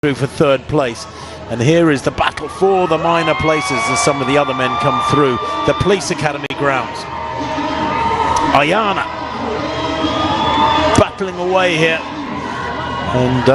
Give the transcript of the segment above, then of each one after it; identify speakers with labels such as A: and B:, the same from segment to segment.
A: through for third place, and here is the battle for the minor places as some of the other men come through the police academy grounds. AYANA battling away here, and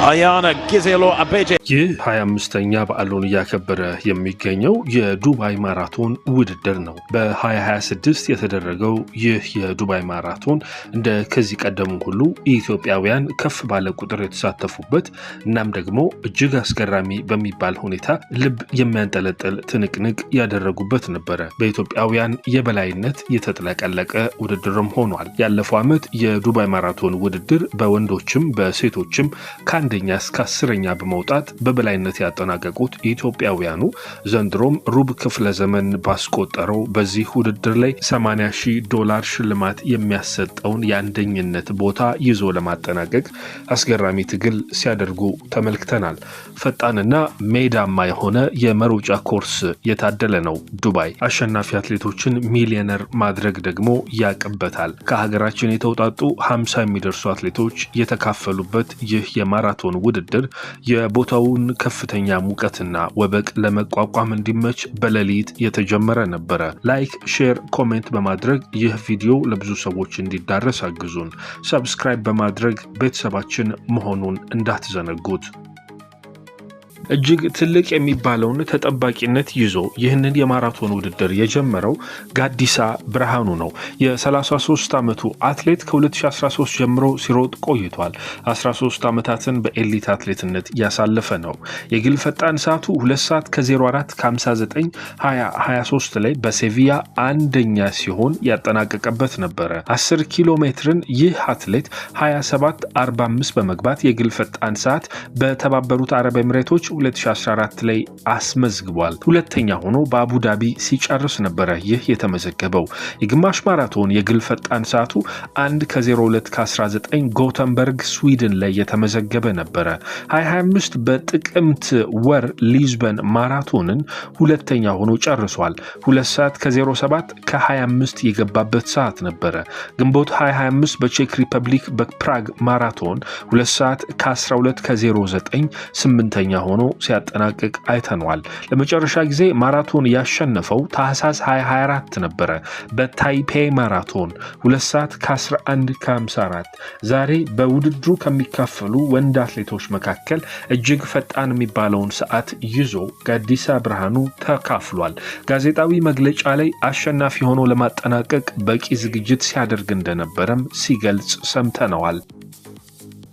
A: AYANA GIZEALEW ABEJE
B: ይህ 25ኛ በዓሉን ያከበረ የሚገኘው የዱባይ ማራቶን ውድድር ነው። በ2026 የተደረገው ይህ የዱባይ ማራቶን እንደ ከዚህ ቀደሙ ሁሉ ኢትዮጵያውያን ከፍ ባለ ቁጥር የተሳተፉበት እናም ደግሞ እጅግ አስገራሚ በሚባል ሁኔታ ልብ የሚያንጠለጥል ትንቅንቅ ያደረጉበት ነበር። በኢትዮጵያውያን የበላይነት የተጠለቀለቀ ውድድርም ሆኗል። ያለፈው ዓመት የዱባይ ማራቶን ውድድር በወንዶችም በሴቶችም ከአንደኛ እስከ 10ኛ በመውጣት በበላይነት ያጠናቀቁት ኢትዮጵያውያኑ ዘንድሮም ሩብ ክፍለ ዘመን ባስቆጠረው በዚህ ውድድር ላይ $80,000 ሽልማት የሚያሰጠውን የአንደኝነት ቦታ ይዞ ለማጠናቀቅ አስገራሚ ትግል ሲያደርጉ ተመልክተናል። ፈጣንና ሜዳማ የሆነ የመሮጫ ኮርስ የታደለ ነው ዱባይ። አሸናፊ አትሌቶችን ሚሊዮነር ማድረግ ደግሞ ያቀበታል። ከሀገራችን የተውጣጡ 50 የሚደርሱ አትሌቶች የተካፈሉበት ይህ የማራቶን ውድድር የቦታውን ከፍተኛ ሙቀትና ወበቅ ለመቋቋም እንዲመች በሌሊት የተጀመረ ነበር። ላይክ፣ ሼር፣ ኮሜንት በማድረግ ይህ ቪዲዮ ለብዙ ሰዎች እንዲዳረስ አግዙን። ሰብስክራይብ በማድረግ ቤተሰባችን መሆኑን እንዳትዘነጉት። እጅግ ትልቅ የሚባለውን ተጠባቂነት ይዞ ይህንን የማራቶን ውድድር የጀመረው ጋዲሳ ብርሃኑ ነው። የ33 ዓመቱ አትሌት ከ2013 ጀምሮ ሲሮጥ ቆይቷል። 13 ዓመታትን በኤሊት አትሌትነት ያሳለፈ ነው። የግል ፈጣን ሰዓቱ 2 ሰዓት ከ04 ከ59 2023 ላይ በሴቪያ አንደኛ ሲሆን ያጠናቀቀበት ነበር። 10 ኪሎ ሜትርን ይህ አትሌት 27:45 በመግባት የግል ፈጣን ሰዓት በተባበሩት አረብ ኤሚሬቶች 2014 ላይ አስመዝግቧል። ሁለተኛ ሆኖ በአቡዳቢ ሲጨርስ ነበር ይህ የተመዘገበው። የግማሽ ማራቶን የግል ፈጣን ሰዓቱ 1 ከ02 ከ19 ጎተንበርግ ስዊድን ላይ የተመዘገበ ነበር። 2025 በጥቅምት ወር ሊዝበን ማራቶንን ሁለተኛ ሆኖ ጨርሷል። 2 ሰዓት ከ07 ከ25 የገባበት ሰዓት ነበር። ግንቦት 2025 በቼክ ሪፐብሊክ በፕራግ ማራቶን 2 ሰዓት ከ12 ከ09 8ኛ ሆኖ ሲያጠናቅቅ አይተናል። ለመጨረሻ ጊዜ ማራቶን ያሸነፈው ታህሳስ 2024 ነበር በታይፔ ማራቶን 2 ሰዓት ከ11 ከ54። ዛሬ በውድድሩ ከሚካፈሉ ወንድ አትሌቶች መካከል እጅግ ፈጣን የሚባለውን ሰዓት ይዞ ጋዲሳ ብርሃኑ ተካፍሏል። ጋዜጣዊ መግለጫ ላይ አሸናፊ ሆኖ ለማጠናቀቅ በቂ ዝግጅት ሲያደርግ እንደነበረም ሲገልጽ ሰምተናል።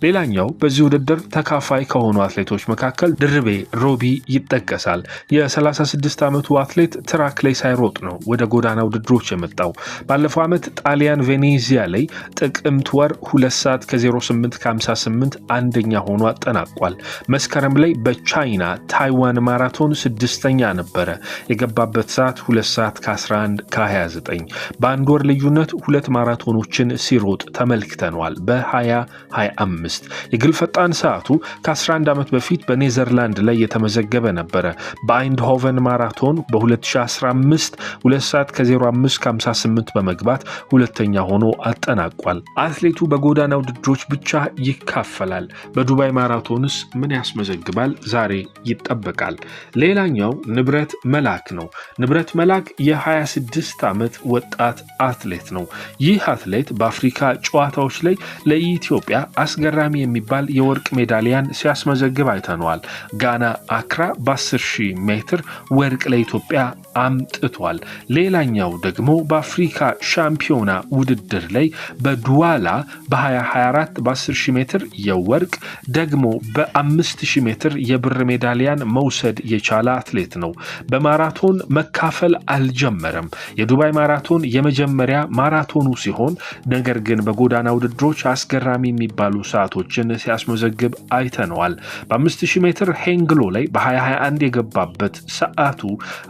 B: ሌላኛው በዚህ ውድድር ተካፋይ ከሆኑ አትሌቶች መካከል ድርቤ ሮቢ ይጠቀሳል። የ36 ዓመቱ አትሌት ትራክ ላይ ሳይሮጥ ነው ወደ ጎዳና ውድድሮች የመጣው። ባለፈው ዓመት ጣሊያን ቬኔዚያ ላይ ጥቅምት ወር 2 ሰዓት ከ08 ከ58 አንደኛ ሆኖ አጠናቋል። መስከረም ላይ በቻይና ታይዋን ማራቶን 6ኛ ነበር። የገባበት ሰዓት 2 ሰዓት ከ11 ከ29። በአንድ ወር ልዩነት ሁለት ማራቶኖችን ሲሮጥ ተመልክተናል። በ2025 የግል ፈጣን ሰዓቱ ከ11 ዓመት በፊት በኔዘርላንድ ላይ የተመዘገበ ነበር። በአይንድሆቨን ማራቶን በ2015 2 ሰዓት ከ05 ከ58 በመግባት ሁለተኛ ሆኖ አጠናቋል። አትሌቱ በጎዳና ውድድሮች ብቻ ይካፈላል። በዱባይ ማራቶንስ ምን ያስመዘግባል? ዛሬ ይጠበቃል። ሌላኛው ንብረት መላክ ነው። ንብረት መላክ የ26 ዓመት ወጣት አትሌት ነው። ይህ አትሌት በአፍሪካ ጨዋታዎች ላይ ለኢትዮጵያ አስገራሚ የሚባል የወርቅ ሜዳሊያን ሲያስመዘግብ አይተናል። ጋና አክራ በ10,000 ሜትር ወርቅ ለኢትዮጵያ አምጥቷል። ሌላኛው ደግሞ በአፍሪካ ሻምፒዮና ውድድር ላይ በዱዋላ በ2024 በ10,000 ሜትር የወርቅ ደግሞ በ5,000 ሜትር የብር ሜዳሊያን መውሰድ የቻለ አትሌት ነው። በማራቶን መካፈል አልጀመረም። የዱባይ ማራቶን የመጀመሪያ ማራቶኑ ሲሆን ነገር ግን በጎዳና ውድድሮች አስገራሚ የሚባሉ ሰዓቶችን ሲያስመዘግብ አይተናል። በ5000 ሜትር ሄንግሎ ላይ በ2021 የገባበት ሰዓቱ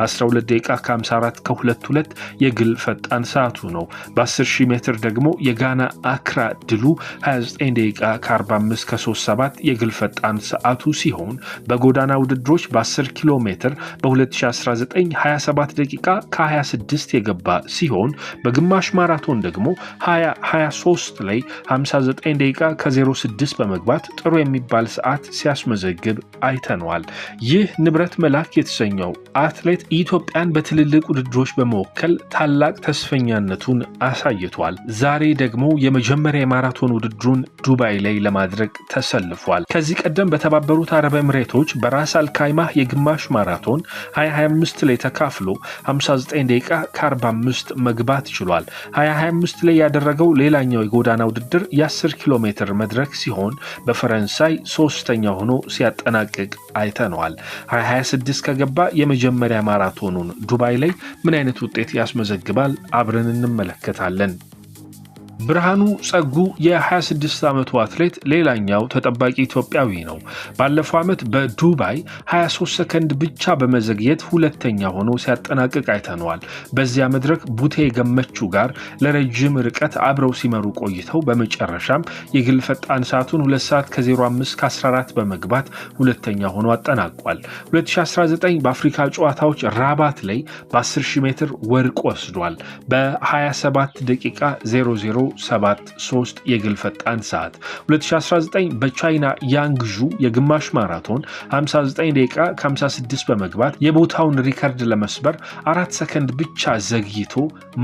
B: 12 ደቂቃ ከ54 ከ22 የግል ፈጣን ሰዓቱ ነው። በ10000 ሜትር ደግሞ የጋና አክራ ድሉ 29 ደቂቃ ከ45 ከ37 የግል ፈጣን ሰዓቱ ሲሆን በጎዳና ውድድሮች በ10 ኪሎ ሜትር በ2019 27 ደቂቃ ከ26 የገባ ሲሆን በግማሽ ማራቶን ደግሞ 2023 ላይ 59 ደቂቃ ከ06 6 በመግባት ጥሩ የሚባል ሰዓት ሲያስመዘግብ አይተነዋል። ይህ ንብረት መላክ የተሰኘው አትሌት ኢትዮጵያን በትልልቅ ውድድሮች በመወከል ታላቅ ተስፈኛነቱን አሳይቷል። ዛሬ ደግሞ የመጀመሪያ የማራቶን ውድድሩን ዱባይ ላይ ለማድረግ ተሰልፏል። ከዚህ ቀደም በተባበሩት አረብ ኤምሬቶች በራስ አልካይማ የግማሽ ማራቶን 2025 ላይ ተካፍሎ 59 ደቂቃ ከ45 መግባት ችሏል። 2025 ላይ ያደረገው ሌላኛው የጎዳና ውድድር የ10 ኪሎ ሜትር መድረክ ሲሆን በፈረንሳይ 3ኛ ሆኖ ሲያጠናቅቅ አይተነዋል። 2026 ከገባ የመጀመሪያ ማራቶኑን ዱባይ ላይ ምን አይነት ውጤት ያስመዘግባል አብረን እንመለከታለን። ብርሃኑ ጸጉ የ26 ዓመቱ አትሌት ሌላኛው ተጠባቂ ኢትዮጵያዊ ነው። ባለፈው ዓመት በዱባይ 23 ሰከንድ ብቻ በመዘግየት ሁለተኛ ሆኖ ሲያጠናቅቅ አይተነዋል። በዚያ መድረክ ቡቴ ገመቹ ጋር ለረጅም ርቀት አብረው ሲመሩ ቆይተው በመጨረሻም የግል ፈጣን ሰዓቱን 2 ሰዓት ከ05 ከ14 በመግባት ሁለተኛ ሆኖ አጠናቋል። 2019 በአፍሪካ ጨዋታዎች ራባት ላይ በ10000 ሜትር ወርቅ ወስዷል። በ27 ደቂቃ 0073 የግል ፈጣን ሰዓት 2019 በቻይና ያንግዡ የግማሽ ማራቶን 59 ደቂቃ ከ56 በመግባት የቦታውን ሪከርድ ለመስበር 4 ሰከንድ ብቻ ዘግይቶ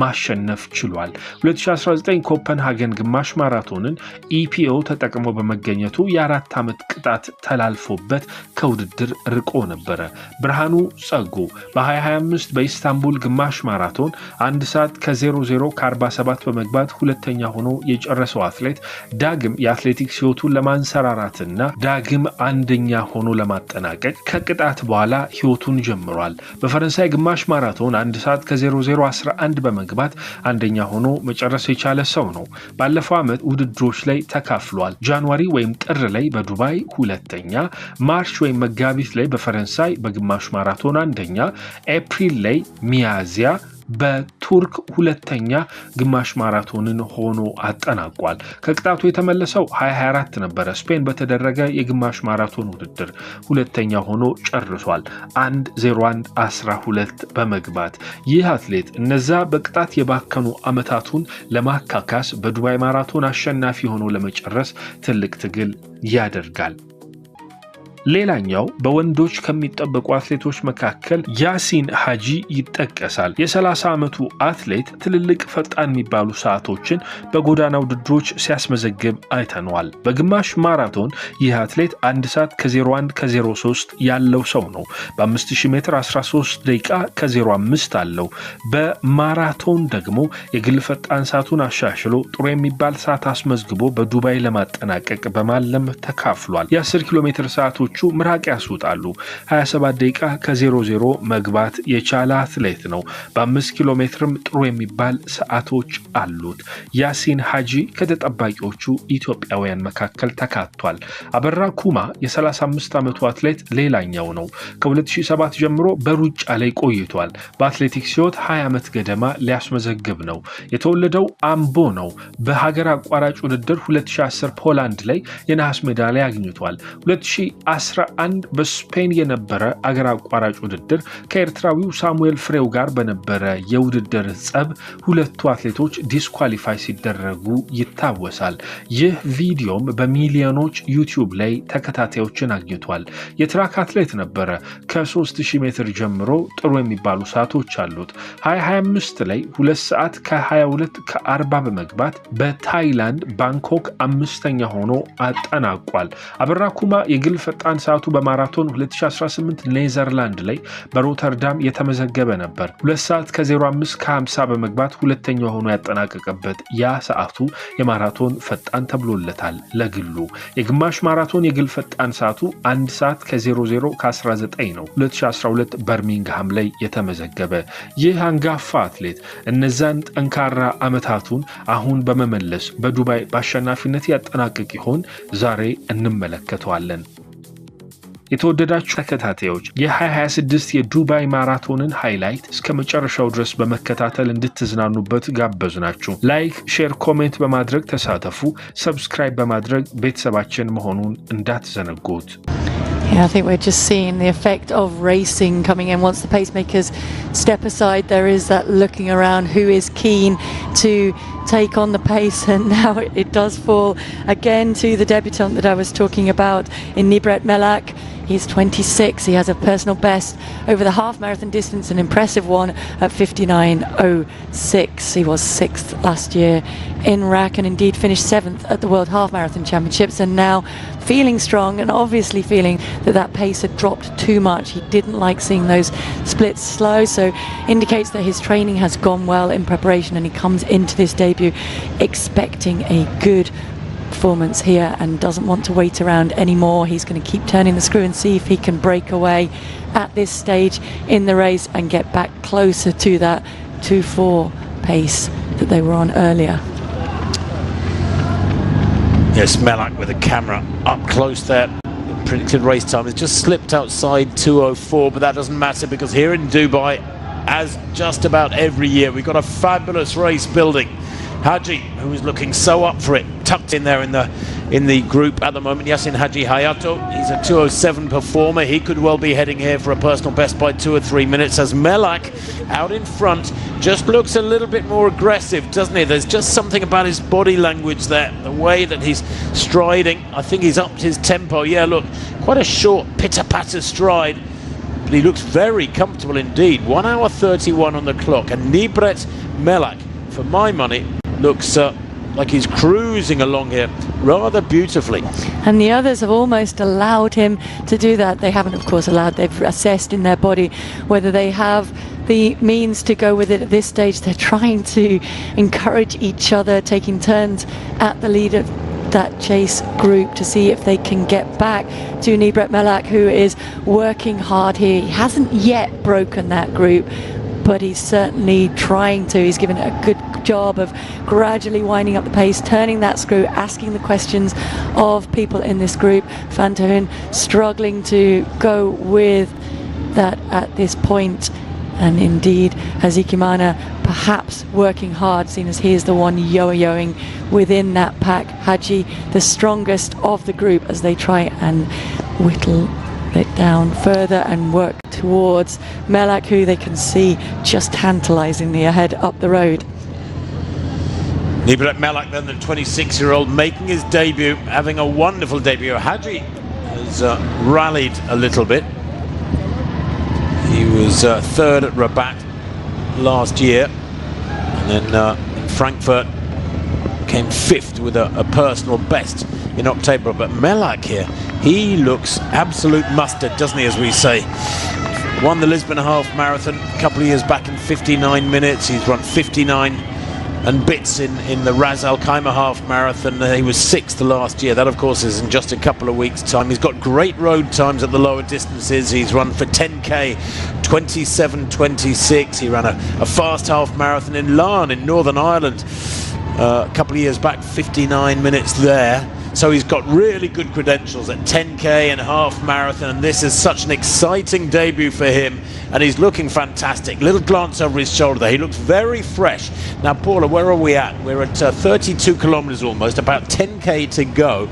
B: ማሸነፍ ችሏል። 2019 ኮፐንሃገን ግማሽ ማራቶንን ኢፒኦ ተጠቅሞ በመገኘቱ የ4 ዓመት ቅጣት ተላልፎበት ከውድድር ርቆ ነበር። ብርሃኑ ጸጉ በ2025 በኢስታንቡል ግማሽ ማራቶን 1 ሰዓት ከ00 ከ47 በመግባት ሁለተኛ ሆኖ የጨረሰው አትሌት ዳግም የአትሌቲክስ ህይወቱን ለማንሰራራትና ዳግም አንደኛ ሆኖ ለማጠናቀቅ ከቅጣት በኋላ ህይወቱን ጀምሯል። በፈረንሳይ ግማሽ ማራቶን 1 ሰዓት ከ00:11 በመግባት አንደኛ ሆኖ መጨረስ የቻለ ሰው ነው። ባለፈው ዓመት ውድድሮች ላይ ተካፍሏል። ጃንዋሪ ወይም ጥር ላይ በዱባይ ሁለተኛ፣ ማርች ወይም መጋቢት ላይ በፈረንሳይ በግማሽ ማራቶን አንደኛ፣ ኤፕሪል ላይ ሚያዚያ በቱርክ ሁለተኛ ግማሽ ማራቶንን ሆኖ አጠናቋል። ከቅጣቱ የተመለሰው 2024 ነበር። ስፔን በተደረገ የግማሽ ማራቶን ውድድር ሁለተኛ ሆኖ ጨርሷል 1:01:12 በመግባት። ይህ አትሌት እነዛ በቅጣት የባከኑ አመታቱን ለማካካስ በዱባይ ማራቶን አሸናፊ ሆኖ ለመጨረስ ትልቅ ትግል ያደርጋል። ሌላኛው በወንዶች ከሚጠበቁ አትሌቶች መካከል ያሲን ሀጂ ይጠቀሳል። የ30 ዓመቱ አትሌት ትልልቅ ፈጣን የሚባሉ ሰዓቶችን በጎዳና ውድድሮች ሲያስመዘግብ አይተነዋል። በግማሽ ማራቶን ይህ አትሌት 1 ሰዓት ከ01 ከ03 ያለው ሰው ነው። በ5000 ሜትር 13 ደቂቃ ከ05 አለው። በማራቶን ደግሞ የግል ፈጣን ሰዓቱን አሻሽሎ ጥሩ የሚባል ሰዓት አስመዝግቦ በዱባይ ለማጠናቀቅ በማለም ተካፍሏል። የ10 ኪሎ ሜትር ሰዓቶች ምራቅ ያስወጣሉ። 27 ደቂቃ ከ00 መግባት የቻለ አትሌት ነው። በ5 ኪሎ ሜትርም ጥሩ የሚባል ሰዓቶች አሉት። ያሲን ሀጂ ከተጠባቂዎቹ ኢትዮጵያውያን መካከል ተካቷል። አበራ ኩማ የ35 ዓመቱ አትሌት ሌላኛው ነው። ከ2007 ጀምሮ በሩጫ ላይ ቆይቷል። በአትሌቲክስ ህይወት 20 ዓመት ገደማ ሊያስመዘግብ ነው። የተወለደው አምቦ ነው። በሀገር አቋራጭ ውድድር 2010 ፖላንድ ላይ የነሐስ ሜዳሊያ አግኝቷል። 2011 በስፔን የነበረ አገር አቋራጭ ውድድር ከኤርትራዊው ሳሙኤል ፍሬው ጋር በነበረ የውድድር ጸብ ሁለቱ አትሌቶች ዲስኳሊፋይ ሲደረጉ ይታወሳል። ይህ ቪዲዮም በሚሊዮኖች ዩቲዩብ ላይ ተከታታዮችን አግኝቷል። የትራክ አትሌት ነበረ። ከ3000 ሜትር ጀምሮ ጥሩ የሚባሉ ሰዓቶች አሉት። 2025 ላይ 2 ሰዓት ከ22 ከ40 በመግባት በታይላንድ ባንኮክ 5ኛ ሆኖ አጠናቋል። አበራ ኩማ የግል ፈጣን ሰዓቱ በማራቶን 2018 ኔዘርላንድ ላይ በሮተርዳም የተመዘገበ ነበር። 2 ሰዓት ከ05 ከ50 በመግባት ሁለተኛ ሆኖ ያጠናቀቀበት ያ ሰዓቱ የማራቶን ፈጣን ተብሎለታል። ለግሉ የግማሽ ማራቶን የግል ፈጣን ሰዓቱ 1 ሰዓት ከ00 ከ19 ነው። 2012 በርሚንግሃም ላይ የተመዘገበ ይህ አንጋፋ አትሌት እነዛን ጠንካራ አመታቱን አሁን በመመለስ በዱባይ በአሸናፊነት ያጠናቅቅ ይሆን? ዛሬ እንመለከተዋለን። የተወደዳችሁ ተከታታዮች የ2026 የዱባይ ማራቶንን ሃይላይት እስከ መጨረሻው ድረስ በመከታተል እንድትዝናኑበት ጋበዝናችሁ። ላይክ፣ ሼር፣ ኮሜንት በማድረግ ተሳተፉ። ሰብስክራይብ በማድረግ ቤተሰባችን መሆኑን እንዳትዘነጉት።
C: Yeah, I think we're just seeing the effect of racing coming in. Once the pacemakers step aside, there is that looking around who is keen to take on the pace, and now it does fall again to the debutant that I was talking about in NIBRET MELAK. He's 26. He has a personal best over the half marathon distance, an impressive one at 59.06. He was 6th last year in RAC and indeed finished 7th at the World Half Marathon Championships, and now feeling strong and obviously feeling that that pace had dropped too much. He didn't like seeing those splits slow, so indicates that his training has gone well in preparation, and he comes into this debut expecting a good performance here and doesn't want to wait around anymore. He's going to keep turning the screw and see if he can break away at this stage in the race and get back closer to that 2:4 pace that they were on earlier.
A: Yes, Melak with the camera up close there. The predicted race time has just slipped outside 2:04, but that doesn't matter because here in Dubai, as just about every year, we've got a fabulous race building. HAJI, who is looking so up for it, tucked in there in the group at the moment. YASIN HAJI Hayato, he's a 2:07 performer. He could well be heading here for a personal best by 2 or 3 minutes, as Melak out in front just looks a little bit more aggressive, doesn't he? There's just something about his body language there, the way that he's striding. I think he's upped his tempo. Yeah, look, quite a short pitter-patter stride, but he looks very comfortable indeed. 1 hour 31 on the clock, and NIBRET MELAK, for my money, looks like he's cruising along here rather beautifully.
C: And the others have almost allowed him to do that. They haven't, of course, allowed. They've assessed in their body whether they have the means to go with it at this stage. They're trying to encourage each other, taking turns at the lead of that chase group to see if they can get back to NIBRET MELAK, who is working hard here. He hasn't yet broken that group, but he's certainly trying to. He's given it a good job of gradually winding up the pace, turning that screw, asking the questions of people in this group. FANTAHUN struggling to go with that at this point, and indeed HAKIZIMANA perhaps working hard, seeing as he is the one yo-yoing within that pack. HAJI the strongest of the group as they try and whittle it down further and work towards MELAK, who they can see just tantalizingly ahead up the road.
A: NIBRET MELAK, then, the 26-year-old, making his debut, having a wonderful debut. HAJI has rallied a little bit. He was 3rd at Rabat last year, and then in Frankfurt came 5th with a personal best in October. But MELAK here, he looks absolute mustard, doesn't he, as we say. Won the Lisbon half marathon a couple of years back in 59 minutes. He's run 59 and bits in the Ras Al Khaimah half marathon. He was 6th last year. That, of course, is in just a couple of weeks' time. He's got great road times at the lower distances. He's run for 10k 27:26. He ran a fast half marathon in Larne in Northern Ireland a couple of years back, 59 minutes there. So he's got really good credentials at 10k and half marathon, and this is such an exciting debut for him, and he's looking fantastic. Little glance over his shoulder there. He looks very fresh. Now, Paula, where are we at? We're at 32 kilometers almost, about 10k to go.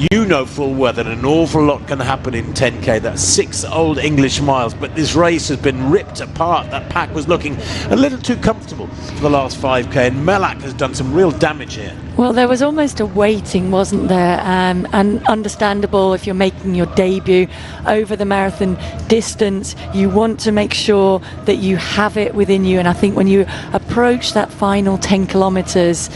A: You know full well that an awful lot can happen in 10k. That's 6 old English miles, but this race has been ripped apart. That pack was looking a little too comfortable for the last 5k, and MELAK has done some real damage here.
C: Well, there was almost a waiting, wasn't there? And understandable if you're making your debut over the marathon distance. You want to make sure that you have it within you, and I think when you approach that final 10 kilometers,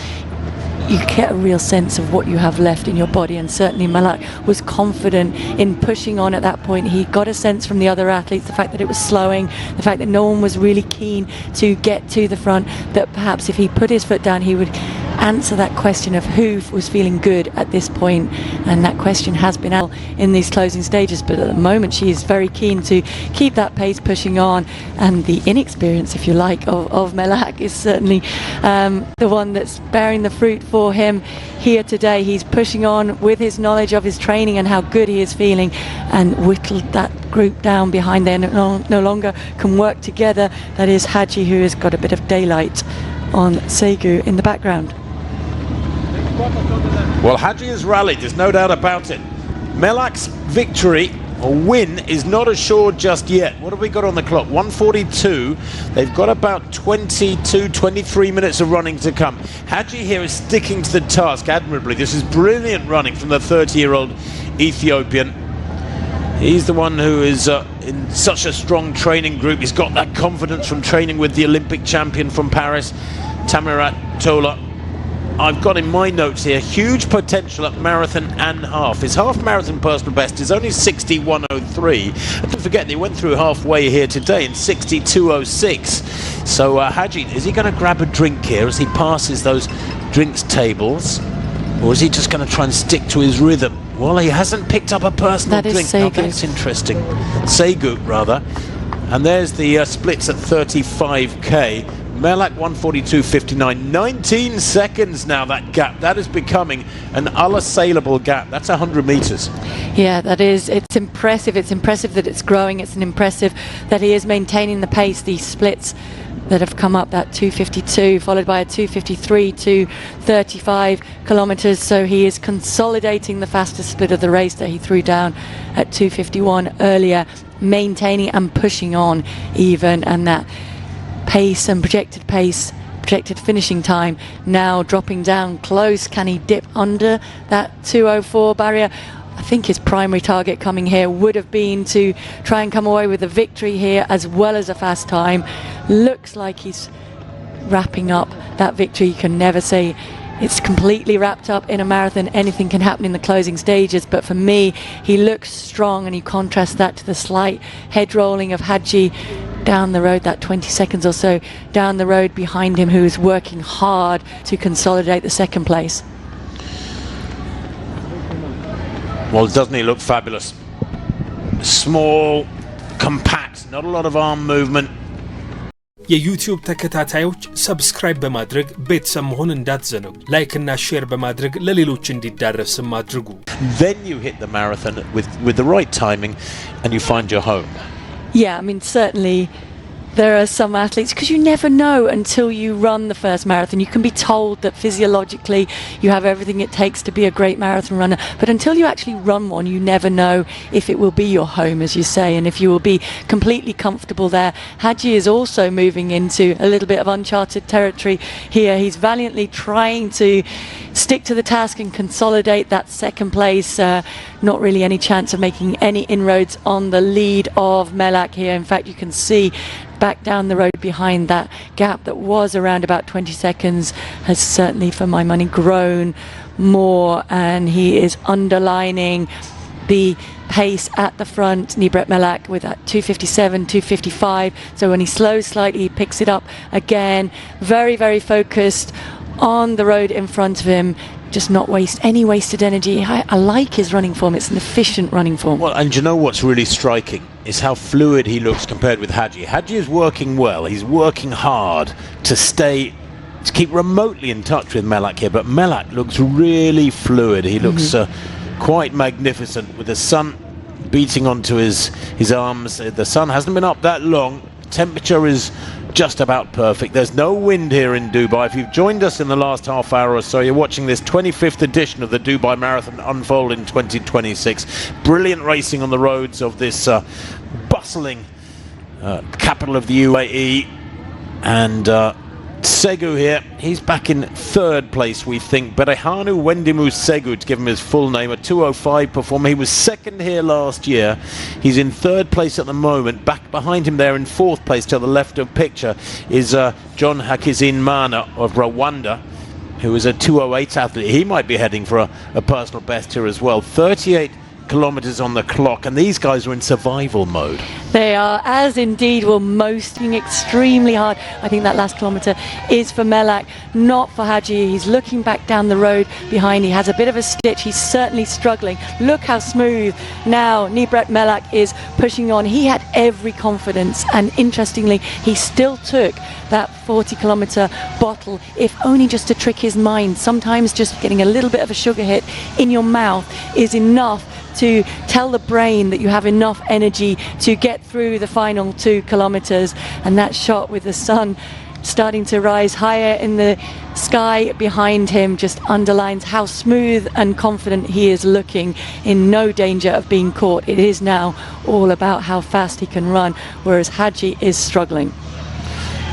C: you get a real sense of what you have left in your body, and certainly MELAK was confident in pushing on at that point. He got a sense from the other athletes, the fact that it was slowing, the fact that no one was really keen to get to the front, that perhaps if he put his foot down, he would answer that question of who was feeling good at this point, and that question has been out in these closing stages. But at the moment, she is very keen to keep that pace pushing on, and the inexperience, if you like, of MELAK is certainly the one that's bearing the fruit for him here today. He's pushing on with his knowledge of his training and how good he is feeling, and whittled that group down behind there, no longer can work together. That is HAJI, who has got a bit of daylight on TSEGU in the background.
A: Well, HAJI has rallied, there's no doubt about it. MELAK's victory A win is not assured just yet. What have we got on the clock? 1:42. They've got about 22, 23 minutes of running to come. HAJI here is sticking to the task admirably. This is brilliant running from the 30-year-old Ethiopian. He's the one who is in such a strong training group. He's got that confidence from training with the Olympic champion from Paris, Tamirat Tola. I've got in my notes here huge potential at marathon and half. His half marathon personal best is only 61:03. And don't forget, they went through halfway here today in 62:06. So HAJI, is he going to grab a drink here as he passes those drinks tables? Or is he just going to try and stick to his rhythm? Well, he hasn't picked up a personal drink. Now that's interesting. SEGU, rather. And there's the splits at 35k. Melak 1:42.59, 19 seconds now, that gap. That is becoming an unassailable gap. That's 100 meters.
C: Yeah, that is. It's impressive. It's impressive that it's growing. It's impressive that he is maintaining the pace. These splits that have come up, that 2:52 followed by a 2:53 to 35 kilometers. So he is consolidating the fastest split of the race that he threw down at 2:51 earlier, maintaining and pushing on even, and that pace and projected finishing time now dropping down close. Can he dip under that 2:04 barrier? I think his primary target coming here would have been to try and come away with a victory here as well as a fast time. Looks like he's wrapping up that victory. You can never say it's completely wrapped up in a marathon. Anything can happen in the closing stages, but for me, he looks strong, and you contrast that to the slight head rolling of HAJI down the road, that 20 seconds or so down the road behind him, who is working hard to consolidate the second place.
A: Well, doesn't he look fabulous? Small, compact, not a lot of arm movement.
D: የዩቲዩብ ተከታታዮች ሰብስክራይብ በማድረግ ቤተሰብ መሆን እንዳትዘነጉ። ላይክ እና ሼር በማድረግ ለሌሎች እንዲዳረስም አድርጉ።
A: Then you hit the marathon with the right timing and you find your home.
C: Yeah, I mean, certainly there are some athletes, because you never know until you run the first marathon. You can be told that physiologically you have everything it takes to be a great marathon runner, but until you actually run one, you never know if it will be your home, as you say, and if you will be completely comfortable there. HAJI is also moving into a little bit of uncharted territory here. He's valiantly trying to stick to the task and consolidate that second place. Not really any chance of making any inroads on the lead of Melak here. In fact, you can see back down the road behind, that gap that was around about 20 seconds has certainly, for my money, grown more, and he is underlining the pace at the front, NIBRET MELAK, with that 2:57, 2:55. So when he slows slightly, he picks it up again. Very, very focused on the road in front of him. Just not waste any wasted energy. I like his running form. It's an efficient running form.
A: Well, and you know what's really striking is how fluid he looks compared with HAJI. HAJI is working well. He's working hard to keep remotely in touch with Melak here, but Melak looks really fluid. He looks quite magnificent with the sun beating onto his arms. The sun hasn't been up that long. Temperature is just about perfect. There's no wind here in Dubai. If you've joined us in the last half hour or so, you're watching this 25th edition of the Dubai Marathon unfold in 2026. Brilliant racing on the roads of this bustling capital of the UAE. And TSEGU here, he's back in third place, we think. BEREHANU Wendimu TSEGU, to give him his full name, a 2:05 performer. He was second here last year. He's in third place at the moment. Back behind him there in fourth place to the left of picture is John HAKIZIMANA of Rwanda, who is a 2:08 athlete. He might be heading for a personal best here as well. 38 kilometers on the clock, and these guys are in survival mode.
C: They are, as indeed will most, extremely hard. I think that last kilometre is for Melak, not for HAJI. He's looking back down the road behind. He has a bit of a stitch. He's certainly struggling. Look how smooth now NIBRET MELAK is pushing on. He had every confidence, and interestingly, he still took that 40-kilometre bottle, if only just to trick his mind. Sometimes just getting a little bit of a sugar hit in your mouth is enough to tell the brain that you have enough energy to get through the final 2 kilometers. And that shot with the sun starting to rise higher in the sky behind him just underlines how smooth and confident he is looking, in no danger of being caught. It is now all about how fast he can run, whereas HAJI is struggling.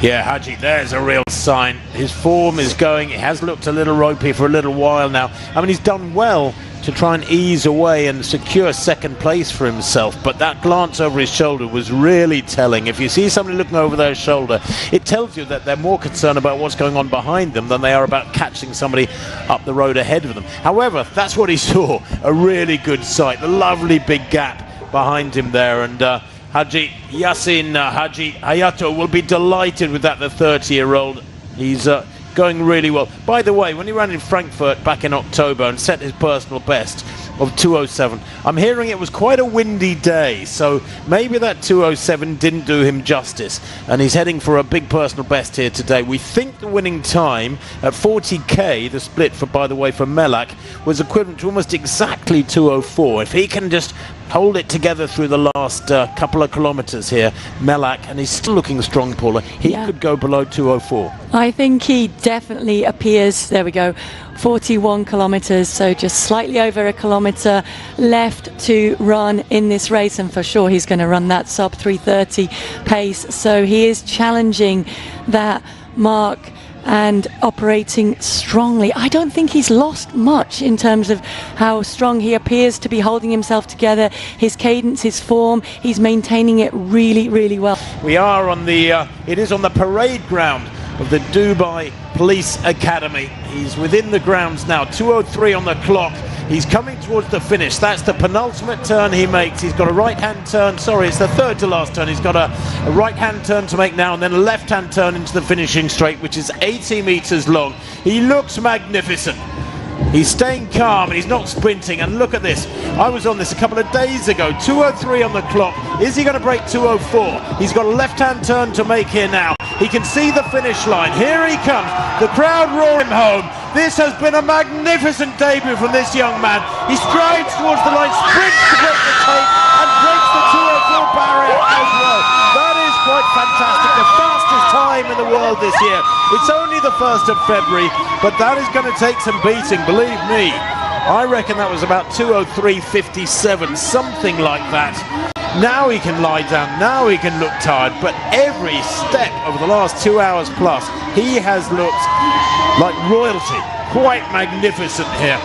A: Yeah, HAJI, there's a real sign. His form is going. It has looked a little ropey for a little while now. I mean, he's done well to try and ease away and secure second place for himself, but that glance over his shoulder was really telling. If you see somebody looking over their shoulder, it tells you that they're more concerned about what's going on behind them than they are about catching somebody up the road ahead of them. However, that's what he saw, a really good sight, a lovely big gap behind him there, and YASIN HAJI Hayato will be delighted with that, the 30-year-old. He's going really well. By the way, when he ran in Frankfurt back in October and set his personal best of 2:07, I'm hearing it was quite a windy day, so maybe that 2:07 didn't do him justice, and he's heading for a big personal best here today. We think the winning time at 40k, the split for, by the way, for Melak, was equivalent to almost exactly 2:04. If he can just hold it together through the last couple of kilometres here, Melak, and he's still looking strong, Paula, he could go below 2:04.
C: I think he definitely appears, there we go, 41 kilometres, so just slightly over a kilometre left to run in this race, and for sure he's going to run that sub 3:30 pace, so he is challenging that mark and operating strongly. I don't think he's lost much in terms of how strong he appears to be holding himself together, his cadence, his form. He's maintaining it really, really well.
A: We are on the, it is on the parade ground of the Dubai Police Academy. He's within the grounds now, 2:03 on the clock. He's coming towards the finish. That's the penultimate turn he makes. He's got a right-hand turn. Sorry, it's the third to last turn. He's got a right-hand turn to make now, and then a left-hand turn into the finishing straight, which is 80 metres long. He looks magnificent. He's staying calm and he's not sprinting, and look at this. I was on this a couple of days ago, 2:03 on the clock. Is he going to break 2:04? He's got a left-hand turn to make here now. He can see the finish line. Here he comes. The crowd roar him home. This has been a magnificent debut from this young man. He strides towards the line, sprints to break the tape, and breaks the 2:04 barrier as well. That is quite fantastic. The fastest time in the world this year. It's only the 1st of February, but that is going to take some beating, believe me. I reckon that was about 2:03.57, something like that. Now he can lie down, now he can look tired, but every step over the last 2 hours plus, he has looked like royalty. Quite magnificent here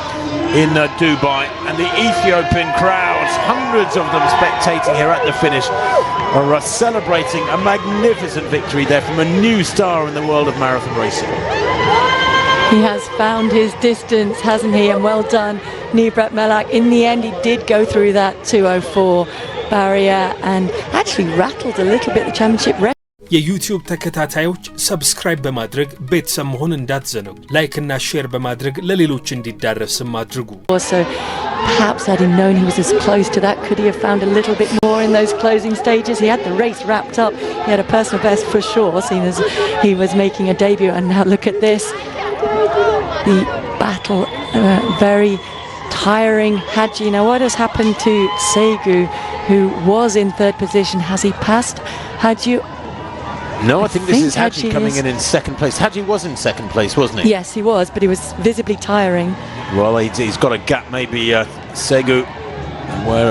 A: in Dubai, and the Ethiopian crowds, hundreds of them spectating here at the finish, are celebrating a magnificent victory there from a new star in the world of marathon racing.
C: He has found his distance, hasn't he? And well done, NIBRET MELAK. In the end, he did go through that 2:04 barrier and actually rattled a little bit the championship record.
D: የዩቲዩብ ተከታታዮች ሰብስክራይብ በማድረግ ቤተሰብ መሆን እንዳትዘነጉ፣ ላይክ እና ሼር በማድረግ ለሌሎች እንዲዳረስም አድርጉ።
C: Also, perhaps had he known he was as close to that, could he have found a little bit more in those closing stages? He had the race wrapped up. He had a personal best for sure, seeing as he was making a debut. And now look at this. The battle, very tiring. HAJI. Now what has happened to TSEGU, who was in third position? Has he passed HAJI?
A: No, I think this is HAJI coming in second place. HAJI was in second place, wasn't he?
C: Yes, he was, but he was visibly tiring.
A: Well, he's got a gap. Maybe TSEGU,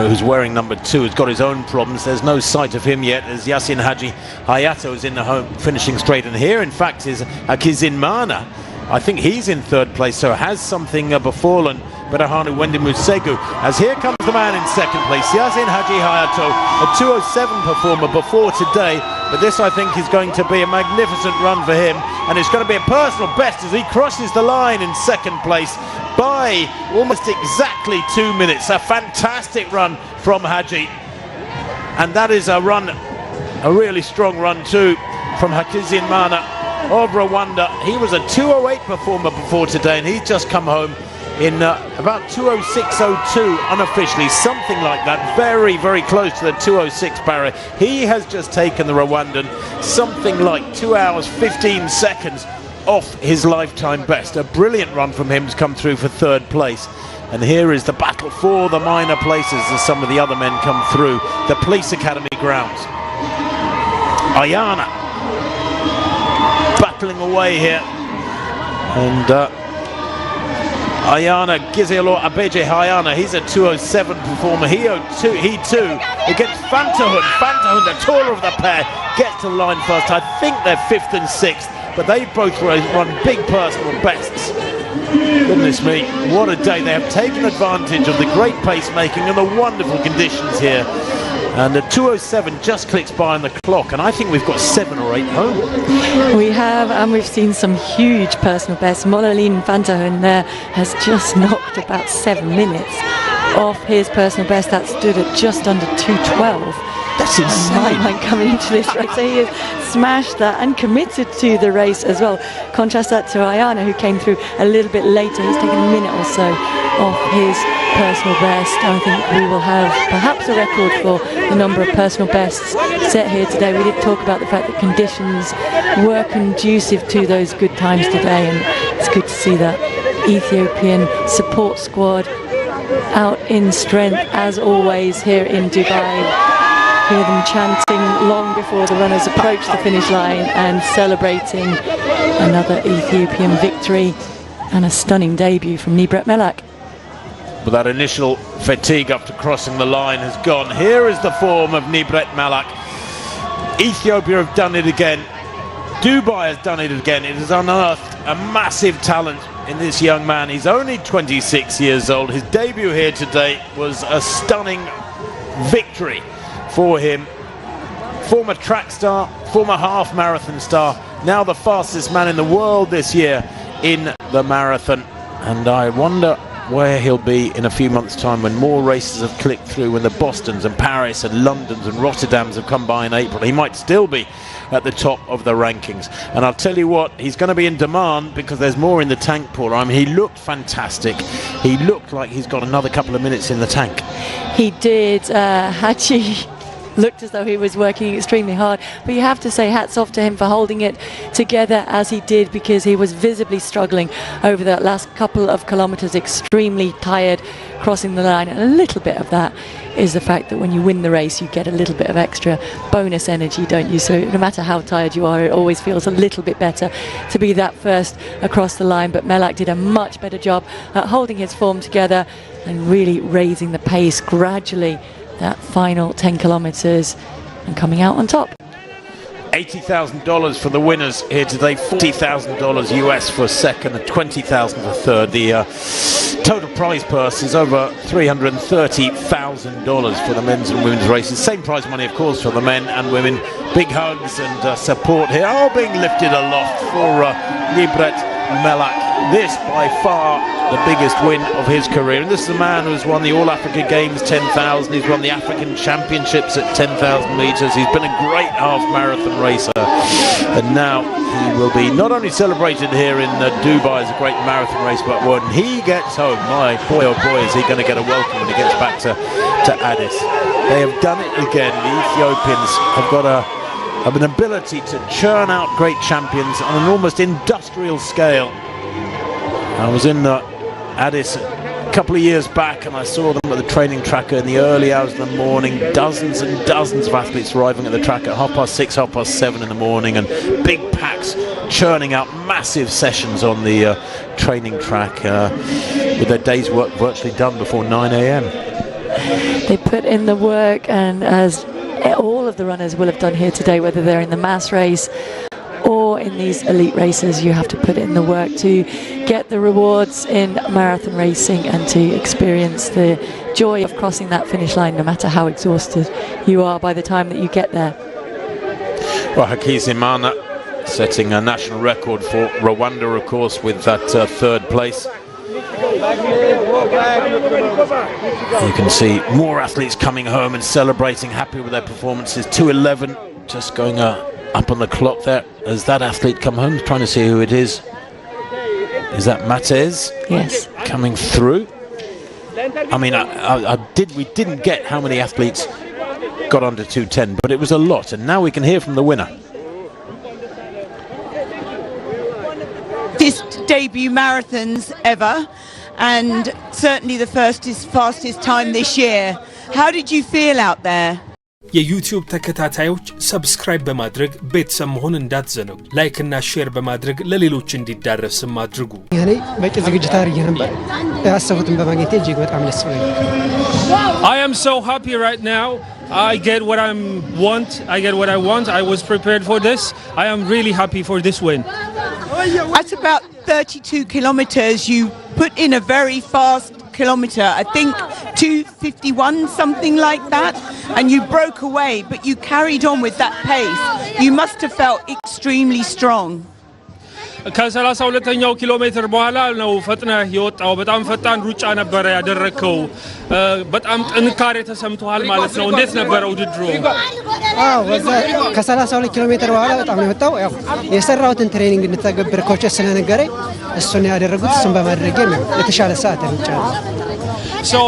A: who's wearing number 2, has got his own problems. There's no sight of him yet, as YASIN HAJI Hayato is in the home finishing straight. And here, in fact, is HAKIZIMANA. I think he's in third place, so has something befallen BEREHANU TSEGU, as here comes the man in second place, YASIN HAJI Hayato, a 2:07 performer before today, but this I think is going to be a magnificent run for him, and it's going to be a personal best as he crosses the line in second place by almost exactly 2 minutes. A fantastic run from HAJI, and that is a run, a really strong run too from HAKIZIMANA of Rwanda. He was a 2:08 performer before today, and he's just come home in about 2:06.02 unofficially, something like that, very, very close to the 2:06 barrier. He has just taken the Rwandan something like 2 hours 15 seconds off his lifetime best. A brilliant run from him to come through for third place. And here is the battle for the minor places as some of the other men come through the Police Academy grounds. AYANA battling away here. And AYANA, GIZEALEW AYANA, he's a 207 performer. He too, against FANTAHUN. FANTAHUN, the taller of the pair, gets to the line first. I think they're 5th and 6th, but they both run big personal bests. Goodness me, what a day. They have taken advantage of the great pacemaking and the wonderful conditions here. And the 207 just clicks by on the clock, and I think we've got 7 or 8 home.
C: We have, and we've seen some huge personal bests. MOLALIGN FANTAHUN there has just knocked about 7 minutes off his personal best. That stood at just under 2:12.
A: That's insane.
C: Mind coming into this race. So he has smashed that and committed to the race as well. Contrast that to AYANA, who came through a little bit later. He's taken a minute or so off his personal best. I think we will have perhaps a record for the number of personal bests set here today. We did talk about the fact that conditions were conducive to those good times today, and it's good to see that Ethiopian support squad out in strength as always here in Dubai. Hear them chanting long before the runners approach the finish line and celebrating another Ethiopian victory and a stunning debut from NIBRET MELAK.
A: But that initial fatigue after crossing the line has gone. Here is the form of NIBRET MELAK. Ethiopia have done it again. Dubai has done it again. It has unearthed a massive talent in this young man. He's only 26 years old. His debut here today was a stunning victory for him. Former track star, former half marathon star, now the fastest man in the world this year in the marathon. And I wonder where he'll be in a few months' time when more races have clicked through, when the Bostons and Paris and Londons and Rotterdams have come by in April. He might still be at the top of the rankings. And I'll tell you what, he's going to be in demand because there's more in the tank, Paula. I mean, he looked fantastic. He looked like he's got another couple of minutes in the tank.
C: He did. HAJI looked as though he was working extremely hard, but you have to say hats off to him for holding it together as he did, because he was visibly struggling over that last couple of kilometers, extremely tired crossing the line. And a little bit of that is the fact that when you win the race you get a little bit of extra bonus energy, don't you? So no matter how tired you are, it always feels a little bit better to be that first across the line. But MELAK did a much better job at holding his form together and really raising the pace gradually that final 10 kilometers and coming out on top.
A: $80,000 for the winners here today, $40,000 US for second and $20,000 for third. The total prize purse is over $330,000 for the men's and women's races. Same prize money, of course, for the men and women. Big hugs and support here, all being lifted aloft for NIBRET MELAK. This by far the biggest win of his career, and this is a man who's won the All Africa Games 10,000. He's won the African Championships at 10,000 meters. He's been a great half marathon racer, and now he will be not only celebrated here in Dubai as a great marathon race, but when he gets home, my boy oh boy, is he going to get a welcome when he gets back to Addis. They have done it again. The Ethiopians have got an ability to churn out great champions on an almost industrial scale. I was in Addis a couple of years back and I saw them at the training tracker in the early hours of the morning. Dozens and dozens of athletes arriving at the track at 6:30, 7:30 in the morning, and big packs churning out massive sessions on the training track with their day's work virtually done before 9 a.m.
C: They put in the work, and as all of the runners will have done here today, whether they're in the mass race or in these elite races, you have to put in the work to get the rewards in marathon racing and to experience the joy of crossing that finish line, no matter how exhausted you are by the time that you get there.
A: Well, HAKIZIMANA setting a national record for Rwanda, of course, with that third place. You can see more athletes coming home and celebrating, happy with their performances. 2:11 just going up on the clock there as that athlete come home. Trying to see who it is. Is that Matez?
C: Yes.
A: Coming through. I mean, we didn't get how many athletes got under 2:10, but it was a lot, and now we can hear from the winner.
E: Debut marathons ever, and certainly the fastest time this year. How did you feel out there?
D: የዩቲዩብ ተከታታዮች ሰብስክራይብ በማድረግ ቤተሰብ መሆን እንዳትዘነጉ ላይክ እና ሼር በማድረግ ለሌሎች እንዲዳረስም አድርጉ
F: ያኔ በቂ ዝግጅት አድርጌ ነበር ያሰቡትን በማግኘቴ እጅግ በጣም ደስ ብሎኛል
G: I am so happy right now I get what I want I was prepared for this I am really happy for this win
E: At about 32 kilometers you put in a very fast kilometer I think 2:51 something like that and you broke away but you carried on with that pace you must have felt extremely strong
G: ከ32ኛው ኪሎ ሜትር በኋላ ነው ፈጥነህ የወጣው በጣም ፈጣን ሩጫ ነበር ያደረከው በጣም ጥንካሬ ተሰምቷል ማለት ነው እንዴት ነበር ውድድሩ
F: ወዛ ከ32 ኪሎ ሜትር በኋላ በጣም ነው የወጣው ያው የሰራውትን ትሬኒንግ እንድትተገብር ኮች ስለነገረኝ እሱን ያደረጉት እሱን በማድረግ ነው የተሻለ ሰዓት ሩጫለሁ
G: So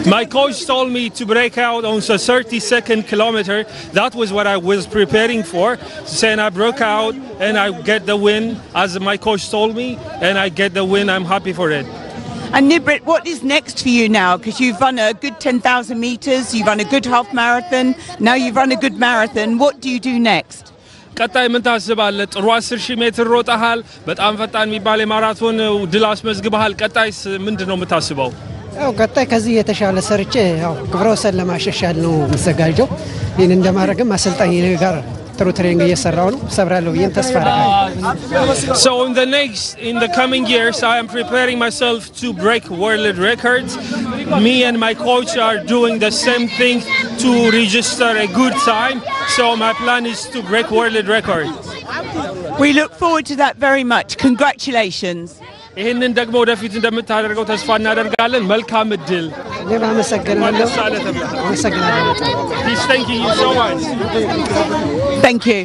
G: my coach told me to break out on the 32nd kilometer. That was what I was preparing for. Saying I broke out and I get the win as my coach told me and I get the win. I'm happy for it.
E: And Nibret, what is next for you now? Because you've run a good 10,000 meters, you've run a good half marathon, now you've run a good marathon. What do you do next?
G: ቀጣይ ምን ታስባለህ ጥሩ 10000 ሜትር ሮጠሃል በጣም ፈጣን የሚባል ማራቶን ድል አስመዝግበሃል ቀጣይስ ምንድነው የምታስበው
F: ያው ቀጣይ ከዚህ የተሻለ ሰርቼ ያው ክብረወሰን ለማሻሻል ነው መዘጋጀው ይሄን እንደማረግም አሰልጣኝ ጋር ጥሩ ትሬኒንግ እየሰራው ነው ሰብራለሁ ይሄን ተስፋ አደርጋለሁ
G: So in the coming years I am preparing myself to break world records me and my coach are doing the same thing to register a good time so my plan is to break world record
E: We look forward to that very much congratulations
G: ይሄንን ደግሞ ወደፊት እንደምታደርገው ተስፋ እናደርጋለን መልካም እድል
F: ለማመሰግናለሁ
G: Thank you so much
E: Thank you